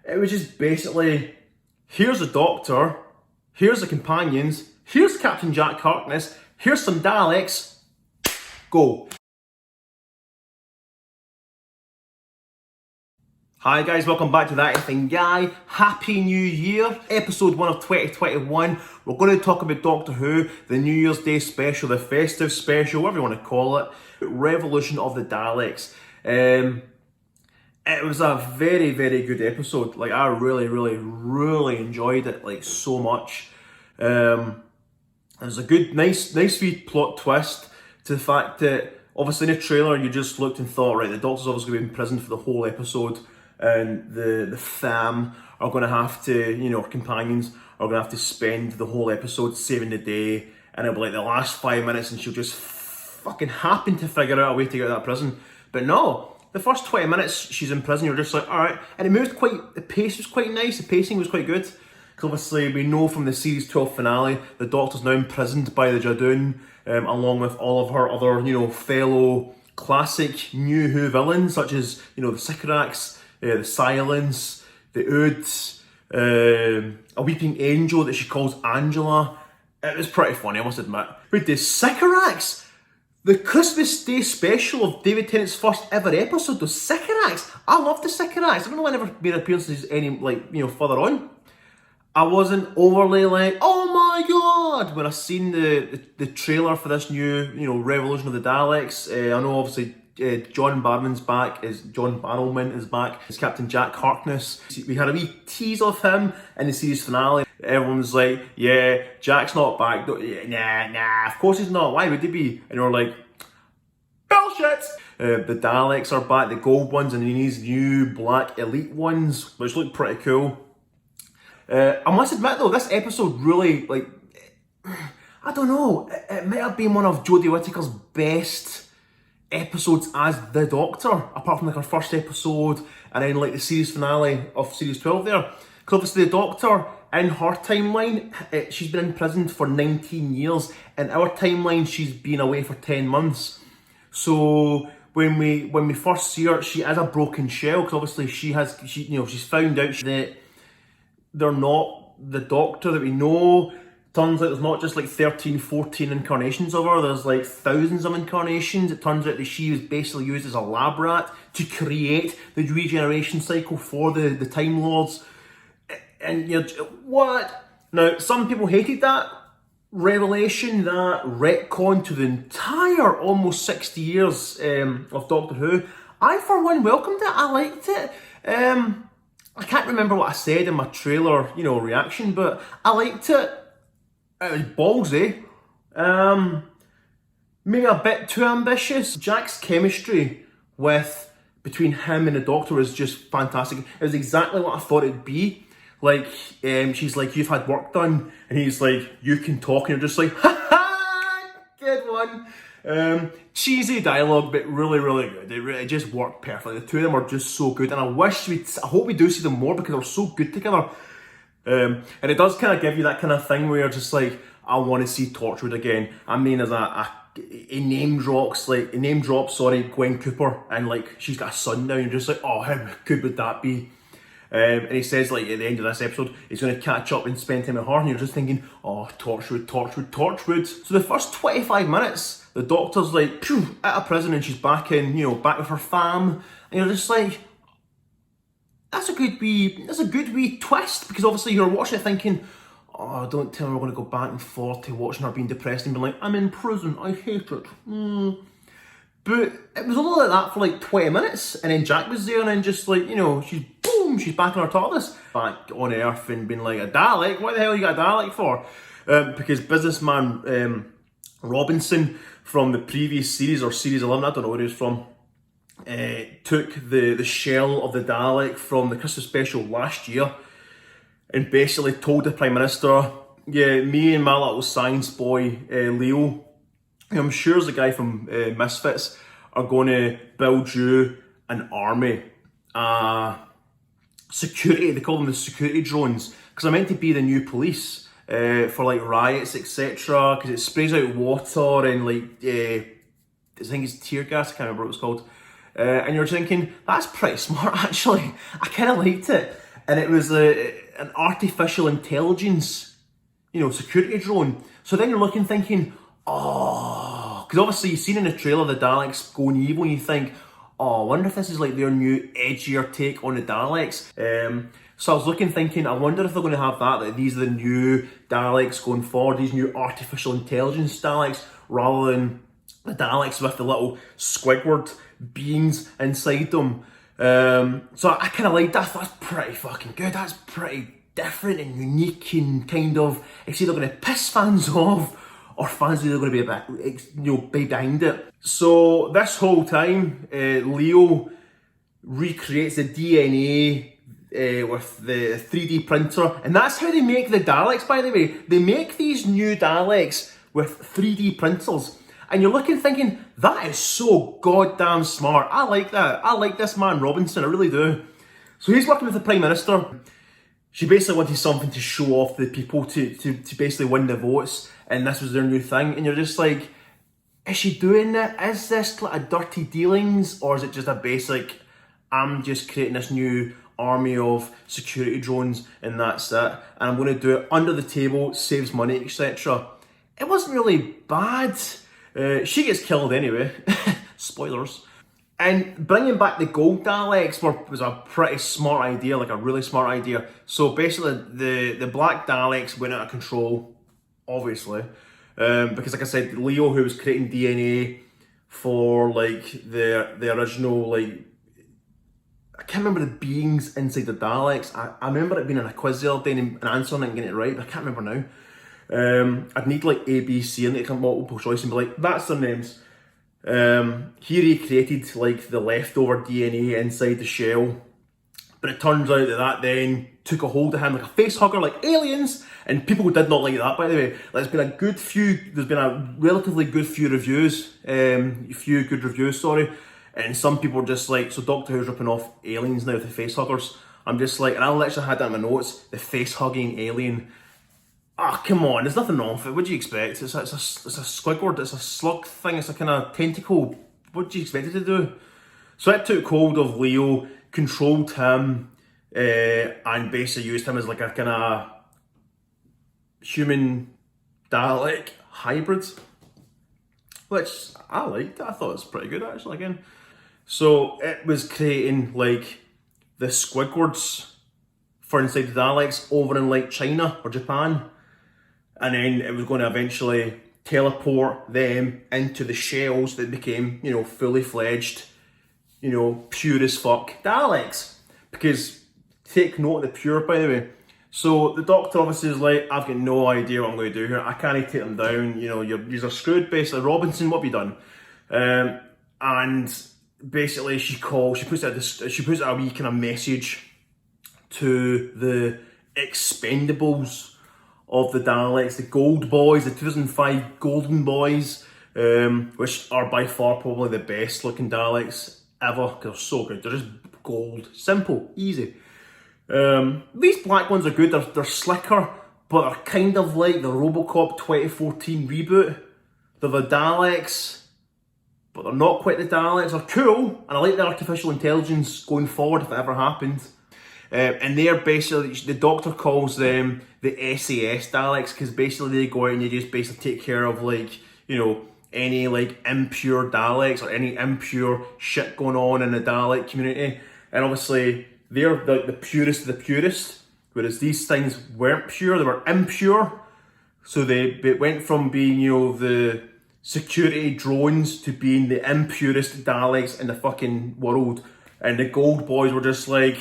It was just basically, here's the Doctor, here's the companions, here's Captain Jack Harkness, here's some Daleks, go. Hi guys, welcome back to That Effing Guy. Happy New Year. Episode 1 of 2021. We're going to talk about Doctor Who, the New Year's Day special, the festive special, whatever you want to call it. Revolution of the Daleks. It was a very, very good episode. Like, I really enjoyed it, like, so much. It was a good, nice wee plot twist to the fact that, obviously in the trailer, you just looked and thought, right, the Doctor's obviously going to be in prison for the whole episode. And the fam are going to have to, you know, our companions are going to have to spend the whole episode saving the day, and it'll be like the last 5 minutes and she'll just fucking happen to figure out a way to get out of that prison. But no, the first 20 minutes she's in prison, you're just like, alright, and it moved the pace was quite nice, the pacing was quite good. Because obviously we know from the series 12 finale, the Doctor's now imprisoned by the Jadoon, along with all of her other, you know, fellow classic New Who villains, such as, you know, the Sycorax, the Silence, the Oods, a weeping angel that she calls Angela. It was pretty funny, I must admit. Wait, the Sycorax? The Christmas Day special of David Tennant's first ever episode was Sycorax. I love the Sycorax. I don't know why I never made appearances any, like, you know, further on. I wasn't overly like, oh my god, when I seen the trailer for this new, you know, Revolution of the Daleks. I know obviously John Barrowman is back as Captain Jack Harkness. We had a wee tease of him in the series finale. Everyone's like, yeah, Jack's not back. Nah, of course he's not. Why would he be? And we're like, bullshit! The Daleks are back, the gold ones, and these new black elite ones, which look pretty cool. I must admit though, this episode really, like, I don't know, it might have been one of Jodie Whittaker's best episodes as the Doctor, apart from like her first episode and then like the series finale of series 12 there. Because obviously the Doctor, in her timeline, she's been in prison for 19 years. In our timeline, she's been away for 10 months. So when we first see her, she is a broken shell, because obviously she's found out that they're not the Doctor that we know. Turns out there's not just like 13, 14 incarnations of her, there's like thousands of incarnations. It turns out that she was basically used as a lab rat to create the regeneration cycle for the Time Lords. And you're, what? Now, some people hated that revelation, that retcon to the entire almost 60 years of Doctor Who. I, for one, welcomed it. I liked it. I can't remember what I said in my trailer, you know, reaction, but I liked it. It was ballsy. Maybe a bit too ambitious. Jack's chemistry between him and the Doctor was just fantastic. It was exactly what I thought it'd be. Like, she's like, you've had work done, and he's like, you can talk, and you're just like, ha ha, good one. Cheesy dialogue, but really good. It just worked perfectly. The two of them are just so good, and I hope we do see them more, because they're so good together. And it does kind of give you that kind of thing where you're just like, I want to see Torchwood again. I mean, as he name drops Gwen Cooper, and like she's got a son now, and you're just like, oh, how good would that be? And he says, like, at the end of this episode, he's going to catch up and spend time with her, and you're just thinking, oh, Torchwood. So the first 25 minutes, the Doctor's like, phew, out of prison, and she's back with her fam, and you're just like, that's a good wee twist, because obviously you're watching it thinking, oh, don't tell me we're going to go back and forth to watching her being depressed and being like, I'm in prison, I hate it. But it was only like that for like 20 minutes, and then Jack was there, and then just like, you know, she's back in her TARDIS, back on Earth, and being like, a Dalek? What the hell you got a Dalek for? Because businessman Robinson from the previous series, or series 11, I don't know where he was from, took the shell of the Dalek from the Christmas special last year, and basically told the Prime Minister, yeah, me and my little science boy, Leo, who I'm sure is the guy from Misfits, are going to build you an army. Security, they call them the security drones, because they're meant to be the new police for like riots, etc. Because it sprays out water and like, I think it's tear gas, I can't remember what it's called. And you're thinking, that's pretty smart actually. I kind of liked it. and it was an artificial intelligence, security drone. So then you're looking thinking, oh, because obviously you've seen in the trailer the Daleks going evil, and you think, oh, I wonder if this is like their new edgier take on the Daleks. So I was looking thinking, I wonder if they're going to have that, like these are the new Daleks going forward, these new artificial intelligence Daleks, rather than the Daleks with the little Squidward beings inside them. So I kind of like that. I thought that's pretty fucking good. That's pretty different and unique, and kind of, it's either going to piss fans off or fans are going to be a bit, be behind it. So this whole time, Leo recreates the DNA with the 3D printer, and that's how they make the Daleks, by the way. They make these new Daleks with 3D printers, and you're looking thinking, that is so goddamn smart. I like that. I like this man Robinson, I really do. So he's working with the Prime Minister. She basically wanted something to show off the people to basically win the votes, and this was their new thing, and you're just like, is she doing that? Is this like a dirty dealings, or is it just a basic, I'm just creating this new army of security drones and that's it, and I'm going to do it under the table, saves money, etc. It wasn't really bad. She gets killed anyway. Spoilers. And bringing back the gold Daleks was a pretty smart idea, like a really smart idea. So basically the black Daleks went out of control, obviously. Because like I said, Leo, who was creating DNA for like the original, like, I can't remember the beings inside the Daleks. I remember it being in a quiz the other day and answering it and getting it right, but I can't remember now. I'd need like A, B, C and it come multiple choice and be like, that's their names. He recreated like the leftover DNA inside the shell, but it turns out that then took a hold of him like a face hugger, like aliens, and people did not like that, by the way. There's been a relatively good few reviews, and some people are just like, so Doctor Who's ripping off aliens now with the face huggers. I'm just like, and I literally had that in my notes, the face hugging alien. Ah, come on, there's nothing wrong with it. What do you expect? It's a squidward, it's a slug thing, it's a kind of tentacle. What do you expect it to do? So it took hold of Leo, controlled him, and basically used him as like a kind of human Dalek hybrid, which I liked. I thought it was pretty good actually again. So it was creating like the Squidwards for inside the Daleks over in like China or Japan, and then it was going to eventually teleport them into the shells that became, fully fledged, pure as fuck Daleks. Because take note of the pure, by the way. So the Doctor obviously is like, I've got no idea what I'm going to do here. I can't take them down. You're screwed. Basically, Robinson, what have you done? And basically, she puts out a wee kind of message to the expendables of the Daleks, the Gold Boys, the 2005 Golden Boys, which are by far probably the best looking Daleks ever, because they're so good. They're just gold, simple, easy. These black ones are good. They're slicker, but they're kind of like the RoboCop 2014 reboot. They're the Daleks, but they're not quite the Daleks. They're cool, and I like the artificial intelligence going forward if it ever happened. And they're basically, the Doctor calls them the SAS Daleks, because basically they go out and they just basically take care of like, any like impure Daleks or any impure shit going on in the Dalek community. And obviously they're the purest of the purest, whereas these things weren't pure, they were impure. So they went from being, the security drones to being the impurest Daleks in the fucking world. And the Gold Boys were just like,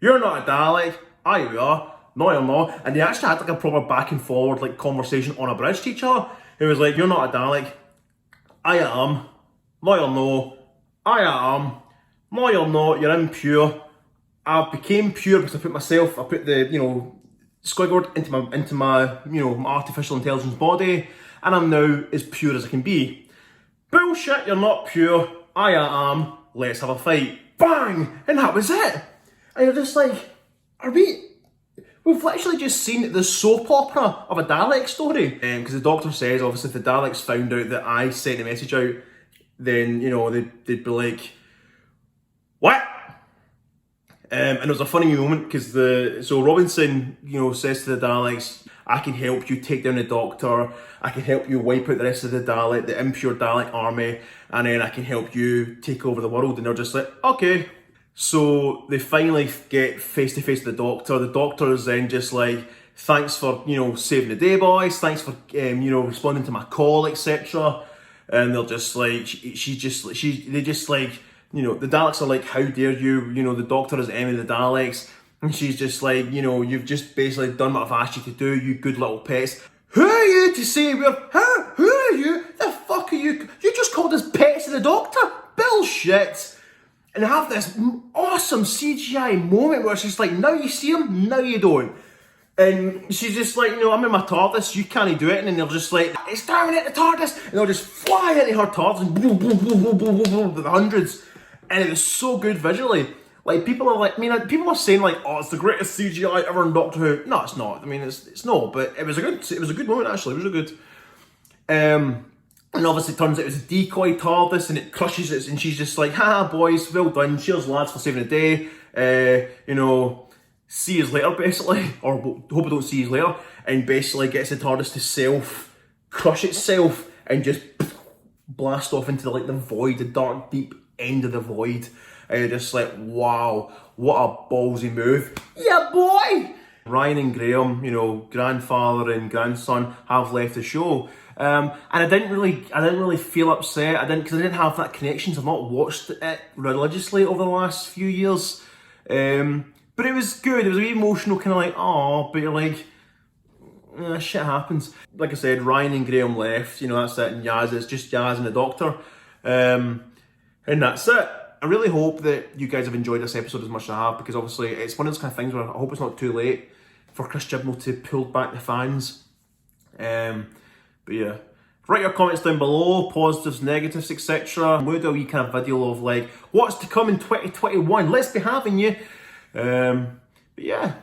you're not a Dalek, aye you are, no you're not. And they actually had like a proper back and forward like conversation on a bridge to each other. It was like, you're not a Dalek, I am, no you're no, I am, no you're not, you're impure. I became pure because I put the, Squidward into my my artificial intelligence body, and I'm now as pure as I can be. Bullshit, you're not pure, I am, let's have a fight. Bang! And that was it. And you're just like, we've literally just seen the soap opera of a Dalek story. Because the Doctor says, obviously, if the Daleks found out that I sent a message out, then, they'd be like, what? And it was a funny moment because so Robinson, says to the Daleks, I can help you take down the Doctor, I can help you wipe out the rest of the impure Dalek army, and then I can help you take over the world. And they're just like, okay. So they finally get face to face with the Doctor. The Doctor is then just like, thanks for, saving the day, boys. Thanks for, responding to my call, etc. And they're just like, they just like, the Daleks are like, how dare you? The Doctor is the enemy of the Daleks. And she's just like, you've just basically done what I've asked you to do, you good little pets. Who are you to say who are you? The fuck are you? You just called us pets of the Doctor? Bullshit. And have this awesome CGI moment where she's like, now you see him, now you don't. And she's just like, I'm in my TARDIS, you can't do it. And then they're just like, exterminate the TARDIS! And they'll just fly into her TARDIS and boom, boom, boom, boom, boom, boom, boom, the hundreds. And it was so good visually. Like, people are saying like, oh, it's the greatest CGI ever in Doctor Who. No, it's not. I mean, it's not, but it was a good moment actually. It was really good. And obviously it turns out it was a decoy TARDIS and it crushes it, and she's just like, ha, boys, well done, cheers lads for saving the day, see you later basically, or hope I don't see you later, and basically gets the TARDIS to crush itself and just blast off into the void, the dark deep end of the void, and you're just like, wow, what a ballsy move, yeah boy! Ryan and Graham, grandfather and grandson, have left the show. And I didn't really feel upset. Because I didn't have that connection. So I've not watched it religiously over the last few years. But it was good. It was a wee emotional, kind of like, oh, but you're like, shit happens. Like I said, Ryan and Graham left. That's it. And Yaz, it's just Yaz and the Doctor. And that's it. I really hope that you guys have enjoyed this episode as much as I have, because obviously it's one of those kind of things where I hope it's not too late for Chris Chibnall to pull back the fans. But yeah, write your comments down below, positives, negatives, etc. We'll do a wee kind of video of like, what's to come in 2021, let's be having you. But yeah,